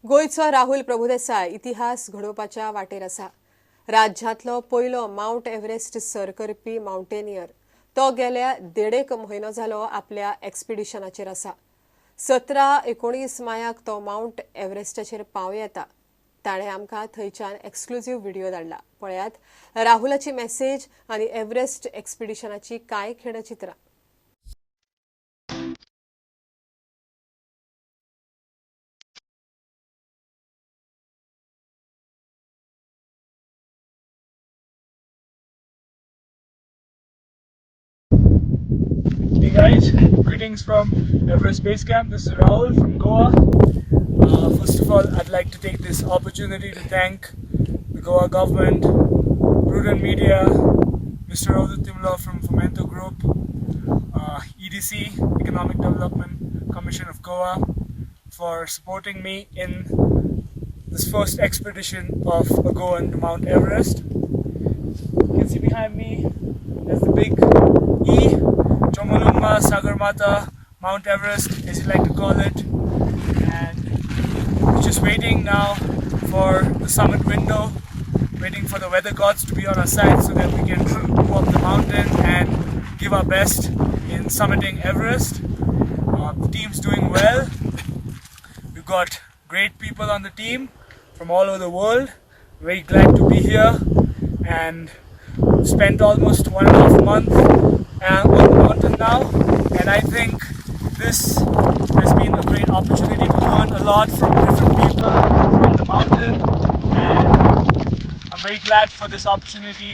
गोयचो राहुल प्रभुदेसाय इतिहास घडोवपाच्या वाटेर आसा. राज्यांतलो पयलो माउंट एव्हरेस्ट सर करपी माउंटेनियर तो गेल्या 1.5 म्हयनो जालो आपल्या एक्सपिडिशनाचेर आसा. 17-19 मायाक तो माउंट एव्हरेस्टाचेर पावं येता. ताणें आमकां थंयच्यान एक्सक्लुझिव्ह व्हिडिओ धाडला. पळयात राहुलाची मेसेज आनी एव्हरेस्ट एक्सपिडिशनाची कांय खिणचित्रां. Hey guys, greetings from Everest Base Camp. This is Rahul from Goa. First of all, I'd like to take this opportunity to thank the Goa government, Prudent Media, Mr. Timla from Fomento Group, EDC, Economic Development Commission of Goa, for supporting me in this first expedition of a Goan to Mount Everest. You can see behind me, there's the big E, Chomolungma Sagarmata Mount Everest, as you like to call it, and we're just waiting now for the summit window, waiting for the weather gods to be on our side so that we can go up the mountain and give our best in summiting Everest. The team's doing well. We've got great people on the team from all over the world. Very glad to be here and spent almost 1.5 months on the mountain now, and I think this has been a great opportunity to learn a lot from different people from the mountain, and I'm very glad for this opportunity